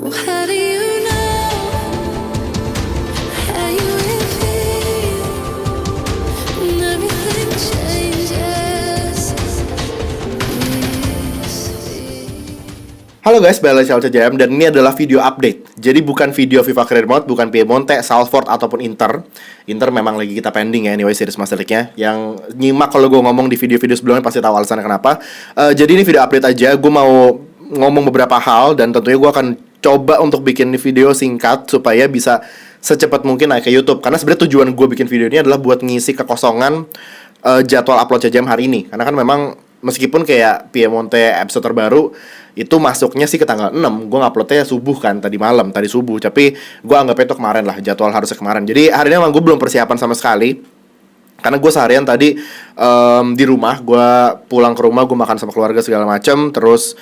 Well, how do you know how you will feel when everything changes? Halo guys, balik lagi sama CJM dan ini adalah video update. Jadi bukan video FIFA Career Mode, bukan Piemonte, Salford ataupun Inter. Inter memang lagi kita pending ya, anyway series Master League-nya. Yang nyimak kalau gue ngomong di video-video sebelumnya pasti tahu alasannya kenapa. Jadi ini video update aja, gue mau ngomong beberapa hal dan tentunya gue akan coba untuk bikin video singkat supaya bisa secepat mungkin naik ke YouTube. Karena sebenarnya tujuan gue bikin video ini adalah buat ngisi kekosongan jadwal upload CJM hari ini. Karena kan memang meskipun kayak Piemonte episode terbaru itu masuknya sih ke tanggal 6, gue nguploadnya subuh kan, tadi subuh. Tapi gue anggapnya itu kemarin lah, jadwal harusnya kemarin. Jadi hari ini emang gue belum persiapan sama sekali. Karena gue seharian tadi di rumah, gue pulang ke rumah, gue makan sama keluarga segala macam. Terus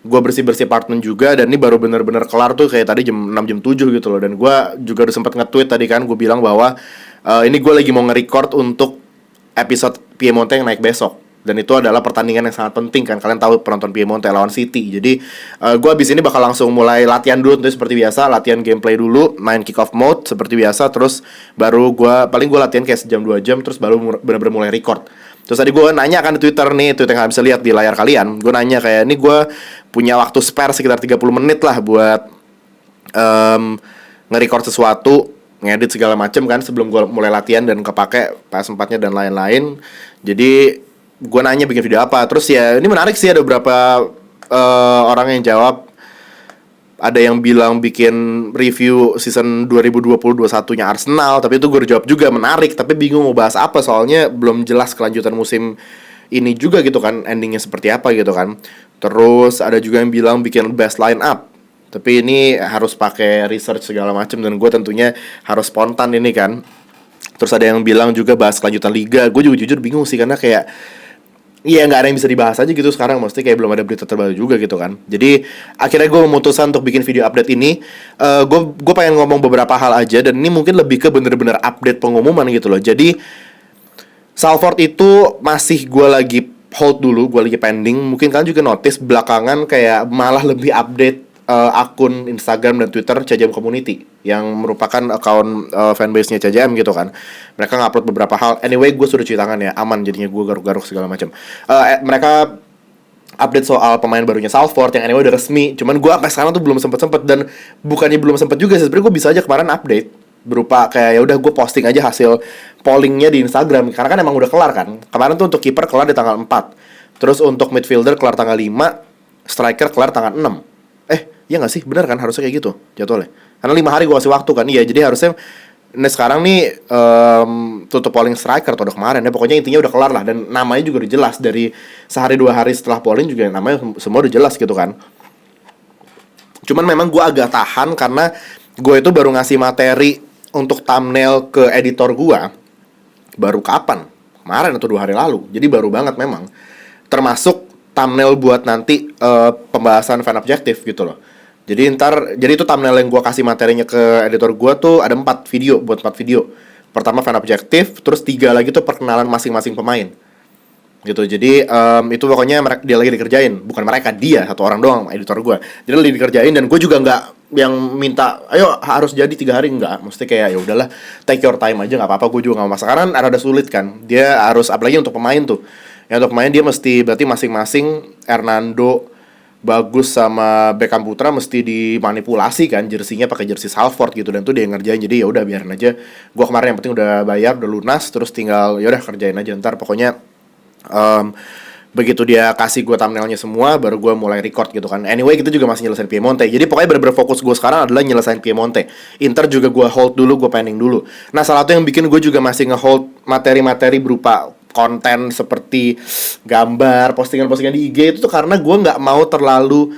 gue bersih-bersih apartemen juga. Dan ini baru bener-bener kelar tuh kayak tadi jam 6, jam 7 gitu loh. Dan gue juga udah sempat nge-tweet tadi kan, gue bilang bahwa ini gue lagi mau nge-record untuk episode Piemonte yang naik besok. Dan itu adalah pertandingan yang sangat penting kan. Kalian tahu penonton Piemonte lawan City. Jadi gue abis ini bakal langsung mulai latihan dulu tentu seperti biasa. Latihan gameplay dulu, main kick off mode seperti biasa. Terus baru paling gue latihan kayak sejam 2 jam. Terus baru bener-bener mulai record. Terus tadi gue nanya kan di Twitter nih, Twitter yang gak bisa lihat di layar kalian. Gue nanya kayak, ini gue punya waktu spare sekitar 30 menit lah buat nge-record sesuatu, ngedit segala macem kan sebelum gue mulai latihan dan kepake PS4-nya dan lain-lain. Jadi gue nanya bikin video apa. Terus ya ini menarik sih, ada beberapa orang yang jawab. Ada yang bilang bikin review season 2020-21 nya Arsenal. Tapi itu gue jawab juga menarik, tapi bingung mau bahas apa. Soalnya belum jelas kelanjutan musim ini juga gitu kan, endingnya seperti apa gitu kan. Terus ada juga yang bilang bikin best line up, tapi ini harus pakai research segala macam. Dan gue tentunya harus spontan ini kan. Terus ada yang bilang juga bahas kelanjutan liga. Gue juga jujur bingung sih, karena kayak iya nggak ada yang bisa dibahas aja gitu sekarang. Maksudnya kayak belum ada berita terbaru juga gitu kan. Jadi akhirnya gue memutuskan untuk bikin video update ini. Gue pengen ngomong beberapa hal aja. Dan ini mungkin lebih ke bener-bener update pengumuman gitu loh. Jadi Salford itu masih gue lagi hold dulu, gue lagi pending. Mungkin kalian juga notice belakangan kayak malah lebih update akun Instagram dan Twitter CJM Community, yang merupakan akun fanbase-nya CJM gitu kan. Mereka ngupload beberapa hal. Anyway, gue sudah cuci tangan ya, aman jadinya, gue garuk-garuk segala macam. Mereka update soal pemain barunya Salford yang anyway udah resmi. Cuman gue sampai sekarang tuh belum sempet dan bukannya belum sempet juga sih. Sebenarnya gue bisa aja kemarin update berupa kayak ya udah gue posting aja hasil pollingnya di Instagram, karena kan emang udah kelar kan. Kemarin tuh untuk kiper kelar di tanggal 4. Terus untuk midfielder kelar tanggal 5, striker kelar tanggal 6. Iya gak sih? Bener kan? Harusnya kayak gitu jadwalnya. Karena 5 hari gue kasih waktu kan. Iya, jadi harusnya ini sekarang nih tutup polling striker atau udah kemarin ya. Pokoknya intinya udah kelar lah. Dan namanya juga udah jelas. Dari sehari 2 hari setelah polling juga namanya semua udah jelas gitu kan. Cuman memang gue agak tahan karena gue itu baru ngasih materi untuk thumbnail ke editor gue baru kapan? Kemarin atau 2 hari lalu. Jadi baru banget memang. Termasuk thumbnail buat nanti pembahasan fan objektif gitu loh. Jadi itu thumbnail yang gue kasih materinya ke editor gue tuh ada 4 video, buat 4 video. Pertama fan objektif, terus 3 lagi tuh perkenalan masing-masing pemain. Gitu. Jadi itu pokoknya dia lagi dikerjain, bukan mereka, dia satu orang doang editor gue. Jadi lagi dikerjain dan gue juga nggak yang minta ayo harus jadi 3 hari, enggak. Mesti kayak ya udahlah, take your time aja, nggak apa-apa, gue juga nggak masalah. Karena rada sulit kan. Dia harus, apalagi untuk pemain tuh. Ya untuk pemain dia mesti berarti masing-masing Hernando, Bagus sama Beckham Putra mesti dimanipulasi kan, jersinya pakai jersey Salford gitu, dan tuh dia ngerjain. Jadi ya udah biarin aja. Gua kemarin yang penting udah bayar, udah lunas, terus tinggal ya udah kerjain aja ntar. Pokoknya begitu dia kasih gue thumbnailnya semua, baru gue mulai record gitu kan. Anyway, kita juga masih nyelesain Piemonte. Jadi pokoknya bener-bener fokus gue sekarang adalah nyelesain Piemonte. Inter juga gue hold dulu, gue pending dulu. Nah, salah satu yang bikin gue juga masih nge-hold materi-materi berupa konten seperti gambar, postingan-postingan di IG itu tuh karena gue nggak mau terlalu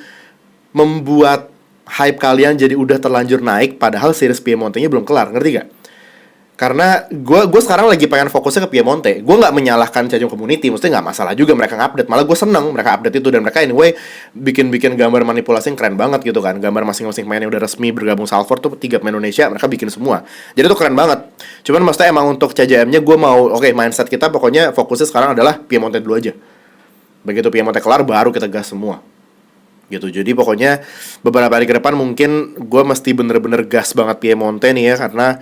membuat hype kalian jadi udah terlanjur naik, padahal series Piemonte-nya belum kelar, ngerti gak? Karena gue sekarang lagi pengen fokusnya ke Piemonte. Gue nggak menyalahkan CJM Community, maksudnya nggak masalah juga mereka ngupdate. Malah gue seneng mereka update itu, dan mereka anyway bikin gambar manipulasi yang keren banget gitu kan. Gambar masing-masing pemain yang udah resmi bergabung Salford tuh 3 pemain Indonesia, mereka bikin semua. Jadi itu keren banget. Cuman maksudnya emang untuk CJM-nya gue mau mindset kita pokoknya fokusnya sekarang adalah Piemonte dulu aja. Begitu Piemonte kelar baru kita gas semua. gitu. Jadi pokoknya beberapa hari ke depan mungkin gue mesti bener-bener gas banget Piemonte nih ya, karena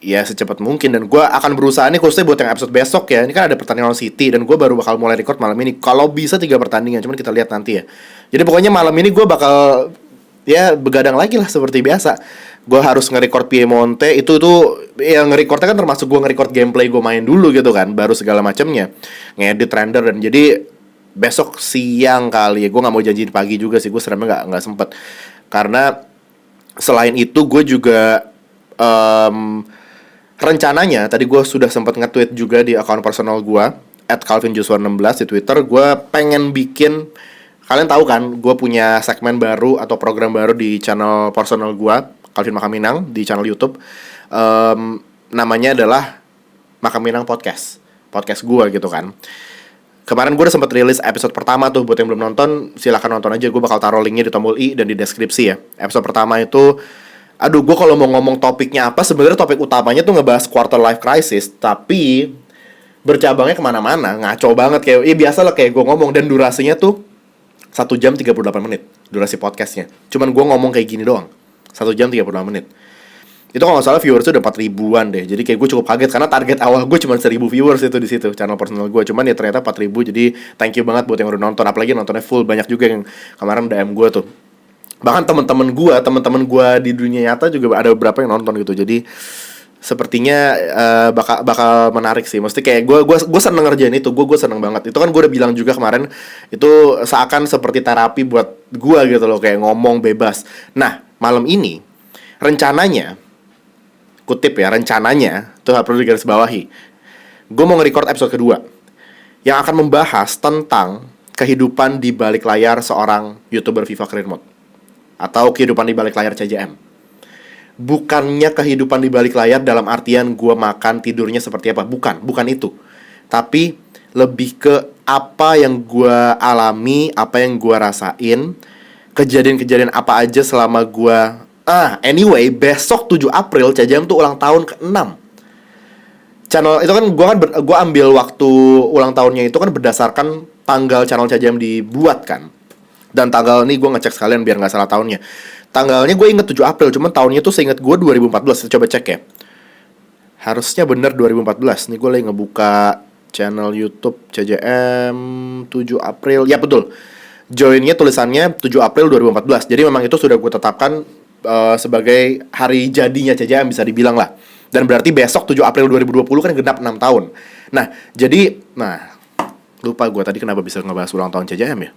ya secepat mungkin. Dan gue akan berusaha nih khususnya buat yang episode besok ya. Ini kan ada pertandingan lawan City dan gue baru bakal mulai record malam ini. Kalau bisa 3 pertandingan, cuman kita lihat nanti ya. Jadi pokoknya malam ini gue bakal ya begadang lagi lah seperti biasa. Gue harus nge-record Piemonte. Itu tuh ya, nge-recordnya kan termasuk gue nge-record gameplay gue main dulu gitu kan, baru segala macamnya, ngedit, render. Dan jadi besok siang kali ya, gue nggak mau janjiin pagi juga sih, gue sebenarnya nggak sempet. Karena selain itu gue juga rencananya tadi gue sudah sempat nge-tweet juga di akun personal gue @calvinjoshua16 di Twitter. Gue pengen bikin, kalian tahu kan, gue punya segmen baru atau program baru di channel personal gue, Calvin Makaminang, di channel YouTube. Namanya adalah Makaminang Podcast gue gitu kan. Kemarin gue udah sempat rilis episode pertama tuh. Buat yang belum nonton, silahkan nonton aja. Gue bakal taruh linknya di tombol i dan di deskripsi ya. Episode pertama itu, aduh, gue kalau mau ngomong topiknya apa, sebenarnya topik utamanya tuh ngebahas quarter life crisis, tapi bercabangnya kemana-mana, ngaco banget. Kayak, biasa lah kayak gue ngomong. Dan durasinya tuh 1 jam 38 menit durasi podcastnya. Cuman gue ngomong kayak gini doang, 1 jam 38 menit. Itu kalau nggak salah viewersnya udah 4 ribuan deh. Jadi kayak gue cukup kaget karena target awal gue cuma 1.000 viewers itu di situ channel personal gue. Cuman ya ternyata 4.000. Jadi thank you banget buat yang udah nonton. Apalagi nontonnya full, banyak juga yang kemarin DM gue tuh. Bahkan teman-teman gue di dunia nyata juga ada beberapa yang nonton gitu. Jadi sepertinya bakal menarik sih. Mesti kayak gue seneng ngerjain itu. Gue seneng banget. Itu kan gue udah bilang juga kemarin, itu seakan seperti terapi buat gue gitu loh, kayak ngomong bebas. Nah, malam ini rencananya, kutip ya, rencananya itu perlu digarisbawahi, gue mau nge-record episode kedua yang akan membahas tentang kehidupan di balik layar seorang YouTuber FIFA Career Mode, atau kehidupan di balik layar CJM. Bukannya kehidupan di balik layar dalam artian gue makan tidurnya seperti apa, bukan itu. Tapi lebih ke apa yang gue alami, apa yang gue rasain, kejadian-kejadian apa aja selama gue. Anyway, besok 7 April CJM tuh ulang tahun ke-6. Channel itu kan gue ambil waktu ulang tahunnya itu kan berdasarkan tanggal channel CJM dibuat kan. Dan tanggal ini gue ngecek sekalian biar nggak salah tahunnya. Tanggalnya gue inget 7 April, cuman tahunnya tuh seinget gue 2014. Coba cek ya. Harusnya bener 2014. Nih gue lagi ngebuka channel YouTube CJM 7 April. Ya betul. Joinnya tulisannya 7 April 2014. Jadi memang itu sudah gue tetapkan sebagai hari jadinya CJM, bisa dibilang lah. Dan berarti besok 7 April 2020 kan genap 6 tahun. Nah, jadi lupa gue tadi kenapa bisa ngebahas ulang tahun CJM ya.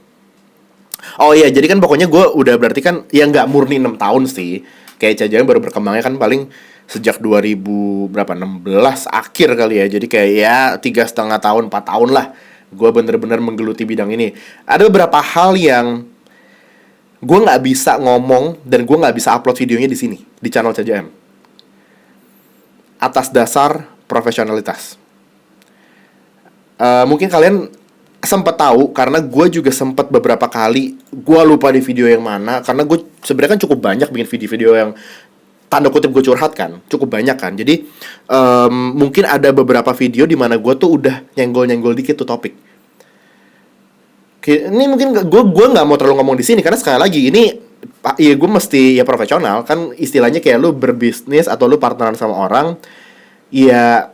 Oh iya, jadi kan pokoknya gue udah berarti kan ya nggak murni 6 tahun sih. Kayak CJM baru berkembangnya kan paling sejak 2016 akhir kali ya. Jadi kayak ya 3,5 tahun, 4 tahun lah gue bener-bener menggeluti bidang ini. Ada beberapa hal yang gue nggak bisa ngomong dan gue nggak bisa upload videonya di sini, di channel CJM, atas dasar profesionalitas. Mungkin kalian sempat tahu karena gue juga sempat beberapa kali, gue lupa di video yang mana, karena gue sebenarnya kan cukup banyak bikin video-video yang tanda kutip gue curhat kan, cukup banyak kan. Jadi mungkin ada beberapa video di mana gue tuh udah nyenggol-nyenggol dikit tuh topik. Ini mungkin gue nggak mau terlalu ngomong di sini karena sekali lagi ini ya gue mesti ya profesional kan, istilahnya kayak lu berbisnis atau lu partneran sama orang ya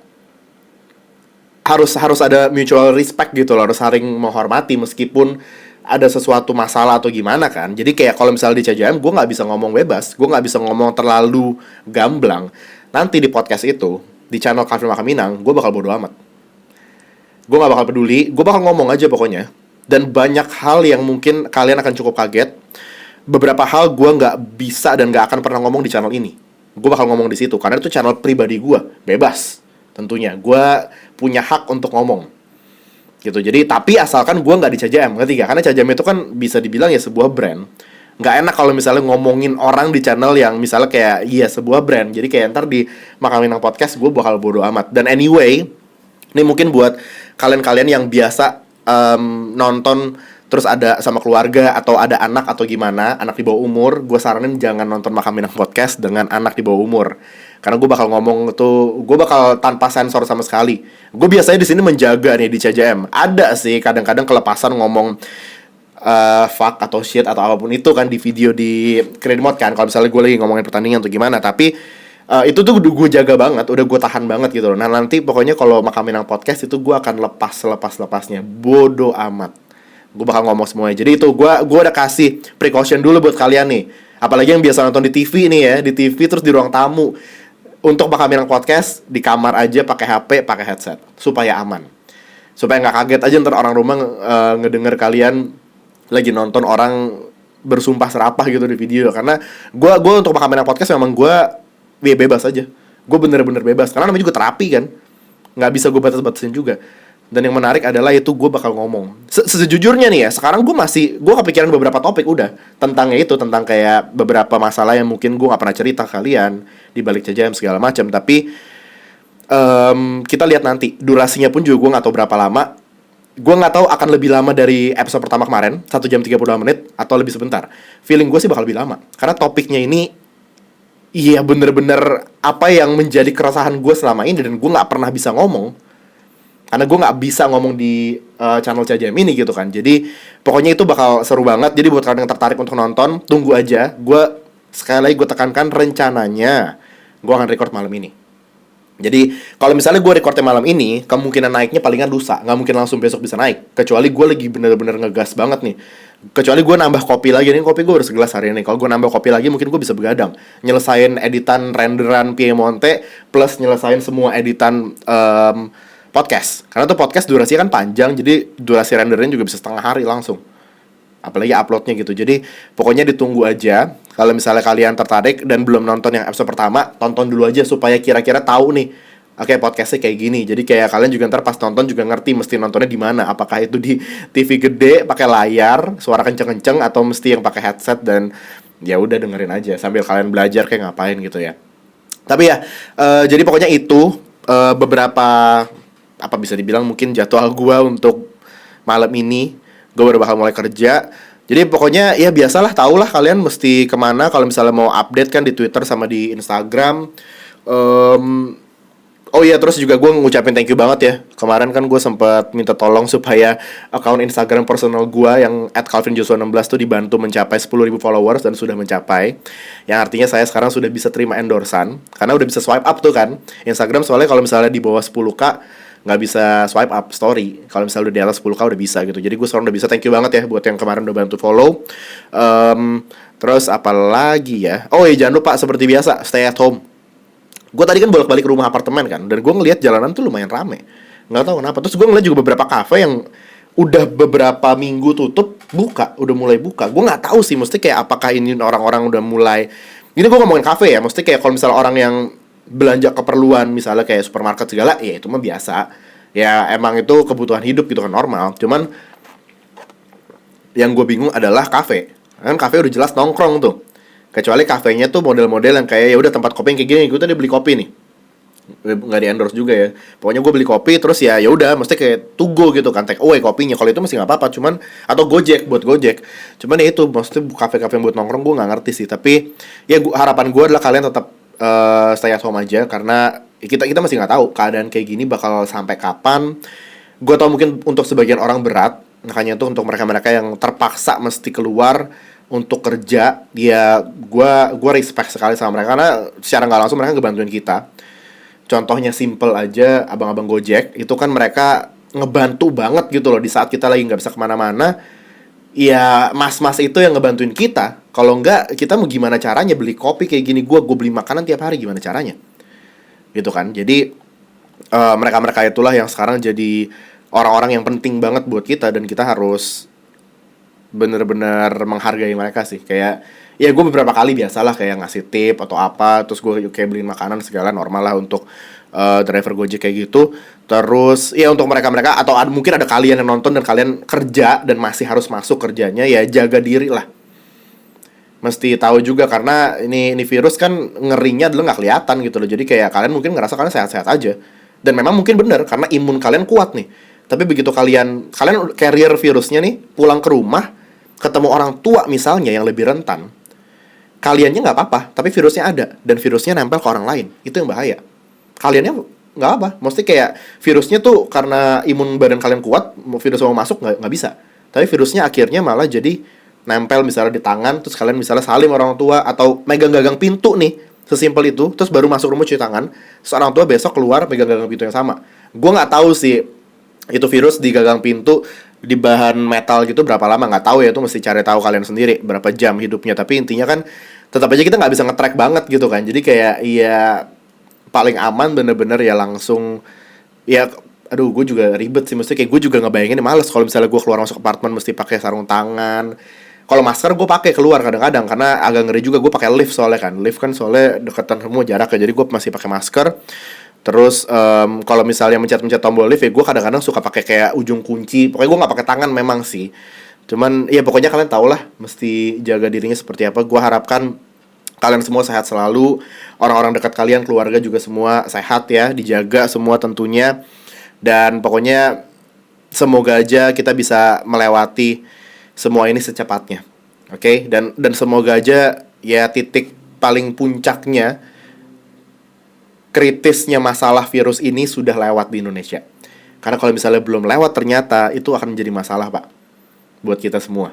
harus ada mutual respect gitu loh, harus saling menghormati meskipun ada sesuatu masalah atau gimana kan. Jadi kayak kalau misalnya di CJM gue nggak bisa ngomong bebas, gue nggak bisa ngomong terlalu gamblang. Nanti di podcast itu di channel Calvin Makaminang gue bakal bodo amat, gue nggak bakal peduli, gue bakal ngomong aja pokoknya. Dan banyak hal yang mungkin kalian akan cukup kaget. Beberapa hal gue nggak bisa dan nggak akan pernah ngomong di channel ini. Gue bakal ngomong di situ karena itu channel pribadi gue, bebas. Tentunya gue punya hak untuk ngomong gitu. Jadi tapi asalkan gue nggak di CJM, ngerti gak? Karena CJM itu kan bisa dibilang ya sebuah brand. Nggak enak kalau misalnya ngomongin orang di channel yang misalnya kayak iya sebuah brand. Jadi kayak ntar di Makaminang Podcast gue bakal bodo amat. Dan anyway, ini mungkin buat kalian-kalian yang biasa nonton terus ada sama keluarga atau ada anak atau gimana, anak di bawah umur, gue saranin jangan nonton Makaminang Podcast dengan anak di bawah umur. Karena gue bakal ngomong tuh, gue bakal tanpa sensor sama sekali. Gue biasanya di sini menjaga nih di CJM. Ada sih kadang-kadang kelepasan ngomong fuck atau shit atau apapun itu kan di video di create mode kan, kalau misalnya gue lagi ngomongin pertandingan atau gimana. Tapi itu tuh gue jaga banget, udah gue tahan banget gitu loh. Nah nanti pokoknya kalau Makam Minang Podcast itu gue akan lepas-lepasnya, bodo amat, gue bakal ngomong semuanya. Jadi itu gue udah kasih precaution dulu buat kalian nih, apalagi yang biasa nonton di TV nih ya, di TV terus di ruang tamu. Untuk Makam Minang Podcast di kamar aja, pakai HP, pakai headset supaya aman, supaya nggak kaget aja ntar orang rumah ngedenger kalian lagi nonton orang bersumpah serapah gitu di video. Karena gue untuk Makam Minang Podcast memang gue bebas aja, gue bener-bener bebas karena namanya juga terapi kan, nggak bisa gue batas-batasin juga. Dan yang menarik adalah itu gue bakal ngomong sejujurnya nih ya, sekarang gue kepikiran beberapa topik udah tentangnya itu, tentang kayak beberapa masalah yang mungkin gue nggak pernah cerita ke kalian di balik CJM segala macam. Tapi kita lihat nanti, durasinya pun juga gue nggak tahu berapa lama. Gue nggak tahu akan lebih lama dari episode pertama kemarin 1 jam 32 menit atau lebih sebentar. Feeling gue sih bakal lebih lama karena topiknya ini iya bener-bener apa yang menjadi keresahan gue selama ini, dan gue nggak pernah bisa ngomong karena gue nggak bisa ngomong di channel CJM ini gitu kan. Jadi pokoknya itu bakal seru banget. Jadi buat kalian yang tertarik untuk nonton, tunggu aja. Gue sekali lagi gue tekankan, rencananya gue akan record malam ini. Jadi kalau misalnya gue recordnya malam ini, kemungkinan naiknya palingan lusa, nggak mungkin langsung besok bisa naik. Kecuali gue lagi bener-bener ngegas banget nih. Kecuali gue nambah kopi lagi nih, kopi gue udah segelas hari ini. Kalau gue nambah kopi lagi, mungkin gue bisa begadang, nyelesain editan renderan Piemonte plus nyelesain semua editan podcast. Karena tuh podcast durasinya kan panjang, jadi durasi rendernya juga bisa setengah hari langsung. Apalagi uploadnya gitu. Jadi pokoknya ditunggu aja. Kalau misalnya kalian tertarik dan belum nonton yang episode pertama, tonton dulu aja supaya kira-kira tahu nih, oke, podcastnya kayak gini. Jadi kayak kalian juga ntar pas nonton juga ngerti mesti nontonnya di mana. Apakah itu di TV gede pakai layar, suara kenceng-kenceng, atau mesti yang pakai headset dan ya udah dengerin aja sambil kalian belajar kayak ngapain gitu ya. Tapi ya, jadi pokoknya itu beberapa apa bisa dibilang mungkin jadwal gue untuk malam ini. Gue baru bakal mulai kerja. Jadi pokoknya ya biasalah, tau lah kalian mesti kemana kalau misalnya mau update kan, di Twitter sama di Instagram. Oh iya, terus juga gue ngucapin thank you banget ya. Kemarin kan gue sempat minta tolong supaya akun Instagram personal gue yang @calvinjoshua16 tuh dibantu mencapai 10.000 followers, dan sudah mencapai. Yang artinya saya sekarang sudah bisa terima endorsan karena udah bisa swipe up tuh kan Instagram. Soalnya kalau misalnya di bawah 10k nggak bisa swipe up story. Kalau misalnya udah di atas 10k udah bisa gitu. Jadi gue sekarang udah bisa. Thank you banget ya buat yang kemarin udah bantu follow. Terus apa lagi ya? Oh iya, jangan lupa seperti biasa, stay at home. Gue tadi kan bolak-balik rumah apartemen kan, dan gue ngelihat jalanan tuh lumayan rame. Nggak tahu kenapa. Terus gue ngeliat juga beberapa kafe yang udah beberapa minggu tutup, udah mulai buka. Gue nggak tahu sih, mesti kayak apakah ini orang-orang udah mulai. Ini gue ngomongin kafe ya, mesti kayak kalau misalnya orang yang belanja keperluan misalnya kayak supermarket segala, ya itu mah biasa. Ya emang itu kebutuhan hidup gitu kan, normal. Cuman yang gue bingung adalah kafe. Kan kafe udah jelas nongkrong tuh. Kecuali kafenya tuh model-model yang kayak ya udah tempat kopi yang kayak gini, gue tadi beli kopi nih. Nggak di endorse juga ya. Pokoknya gue beli kopi terus ya udah mesti kayak to go gitu kan, take away kopinya. Kalau itu masih nggak apa-apa, cuman atau Gojek buat Gojek. Cuman ya itu maksudnya kafe-kafe yang buat nongkrong gue nggak ngerti sih. Tapi ya harapan gue adalah kalian tetap stay at home aja, karena kita masih nggak tahu keadaan kayak gini bakal sampai kapan. Gue tau mungkin untuk sebagian orang berat, makanya tuh untuk mereka-mereka yang terpaksa mesti keluar untuk kerja, ya gue respect sekali sama mereka, karena secara nggak langsung mereka ngebantuin kita. Contohnya simple aja, abang-abang Gojek itu kan mereka ngebantu banget gitu loh di saat kita lagi nggak bisa kemana-mana. Ya mas-mas itu yang ngebantuin kita. Kalau enggak, kita mau gimana caranya beli kopi kayak gini? Gue beli makanan tiap hari, gimana caranya? Gitu kan. Jadi mereka-mereka itulah yang sekarang jadi orang-orang yang penting banget buat kita, dan kita harus bener-bener menghargai mereka sih. Kayak ya gue beberapa kali biasalah kayak ngasih tip atau apa, terus gue kayak beliin makanan segala, normal lah untuk driver Gojek kayak gitu. Terus ya untuk mereka-mereka atau mungkin ada kalian yang nonton dan kalian kerja dan masih harus masuk kerjanya, ya jaga diri lah. Mesti tahu juga, karena ini virus kan ngerinya adalah nggak kelihatan gitu loh. Jadi kayak kalian mungkin ngerasa kalian sehat-sehat aja, dan memang mungkin bener karena imun kalian kuat nih. Tapi begitu kalian carrier virusnya nih, pulang ke rumah ketemu orang tua misalnya yang lebih rentan, kaliannya nggak apa-apa, tapi virusnya ada dan virusnya nempel ke orang lain, itu yang bahaya. Kaliannya nggak apa, mesti kayak virusnya tuh karena imun badan kalian kuat, virus mau masuk nggak bisa. tapi virusnya akhirnya malah jadi nempel misalnya di tangan, terus kalian misalnya salim orang tua atau megang gagang pintu nih, sesimpel itu, terus baru masuk rumah cuci tangan, terus orang tua besok keluar megang gagang pintu yang sama. Gue nggak tahu sih itu virus di gagang pintu di bahan metal gitu berapa lama, nggak tahu ya, itu mesti cari tahu kalian sendiri berapa jam hidupnya. Tapi intinya kan tetap aja kita nggak bisa nge-track banget gitu kan. Jadi kayak ya paling aman bener-bener ya langsung ya. Aduh, gue juga ribet sih, mesti kayak gue juga ngebayangin males kalau misalnya gue keluar masuk apartemen mesti pakai sarung tangan. Kalau masker gue pakai keluar kadang-kadang karena agak ngeri juga, gue pakai lift soalnya kan. Lift kan soalnya deketan semua jaraknya, jadi gue masih pakai masker. Terus kalau misalnya mencet-mencet tombol lift ya gue kadang-kadang suka pakai kayak ujung kunci. Pokoknya gue nggak pakai tangan memang sih. Cuman ya pokoknya kalian tau lah mesti jaga dirinya seperti apa. Gue harapkan kalian semua sehat selalu, orang-orang dekat kalian, keluarga juga semua sehat ya, dijaga semua tentunya. Dan pokoknya semoga aja kita bisa melewati semua ini secepatnya. Oke? Dan semoga aja ya titik paling puncaknya, kritisnya masalah virus ini sudah lewat di Indonesia. Karena kalau misalnya belum lewat ternyata itu akan menjadi masalah, Pak, buat kita semua.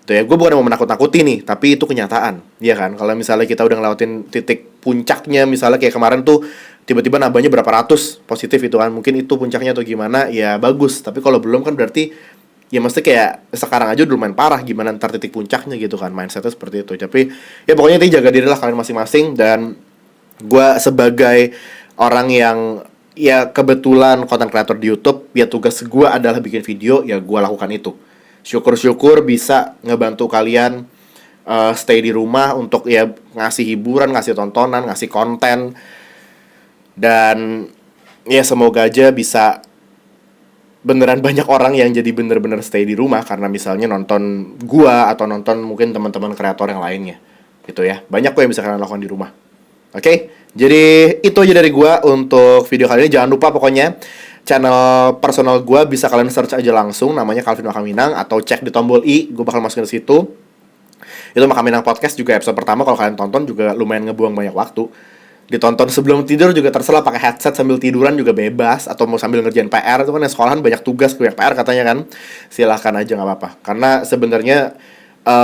Itu ya, gue bukan mau menakut-nakuti nih, tapi itu kenyataan, ya kan? Kalau misalnya kita udah ngelewatin titik puncaknya, misalnya kayak kemarin tuh tiba-tiba nambahnya berapa ratus positif itu kan, mungkin itu puncaknya atau gimana, ya bagus. Tapi kalau belum kan berarti ya mesti kayak sekarang aja udah lumayan parah, gimana ntar titik puncaknya gitu kan, mindsetnya seperti itu. Tapi ya pokoknya intinya jaga diri lah kalian masing-masing. Dan gue sebagai orang yang ya kebetulan content creator di YouTube, ya tugas gue adalah bikin video, ya gue lakukan itu. Syukur-syukur bisa ngebantu kalian stay di rumah untuk ya ngasih hiburan, ngasih tontonan, ngasih konten. Dan ya semoga aja bisa beneran banyak orang yang jadi bener-bener stay di rumah karena misalnya nonton gua atau nonton mungkin teman-teman kreator yang lainnya gitu ya. Banyak kok yang bisa kalian lakukan di rumah. Oke? Jadi itu aja dari gua untuk video kali ini. Jangan lupa pokoknya channel personal gua bisa kalian search aja langsung, namanya Calvin Makaminang, atau cek di tombol i, gua bakal masukin ke situ. Itu Makaminang Podcast juga episode pertama, kalau kalian tonton juga lumayan ngebuang banyak waktu. Ditonton sebelum tidur juga terserah, pakai headset sambil tiduran juga bebas, atau mau sambil ngerjain PR, itu kan ya sekolahan banyak tugas, banyak PR katanya kan. Silahkan aja, nggak apa-apa. Karena sebenarnya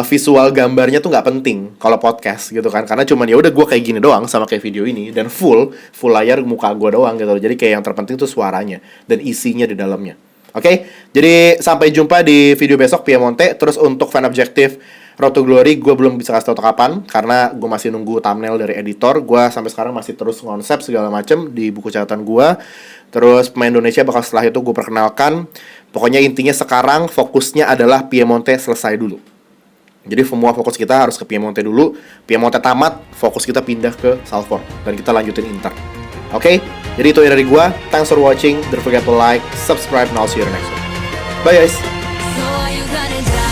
visual gambarnya tuh nggak penting kalau podcast gitu kan, karena cuman ya udah gue kayak gini doang sama kayak video ini, dan full layar muka gue doang gitu. Jadi kayak yang terpenting tuh suaranya dan isinya di dalamnya. Oke? Jadi sampai jumpa di video besok Piemonte. Terus untuk fan objektif Road to Glory gue belum bisa kasih tau kapan karena gue masih nunggu thumbnail dari editor. Gue sampai sekarang masih terus konsep segala macem di buku catatan gue. Terus pemain Indonesia bakal setelah itu gue perkenalkan. Pokoknya intinya sekarang fokusnya adalah Piemonte selesai dulu. Jadi semua fokus kita harus ke Piemonte dulu. Piemonte tamat, fokus kita pindah ke Salford dan kita lanjutin Inter. Oke? Jadi itu dari gue. Thanks for watching. Don't forget to like, subscribe, and I'll see you in the next one. Bye guys. So are you gonna die?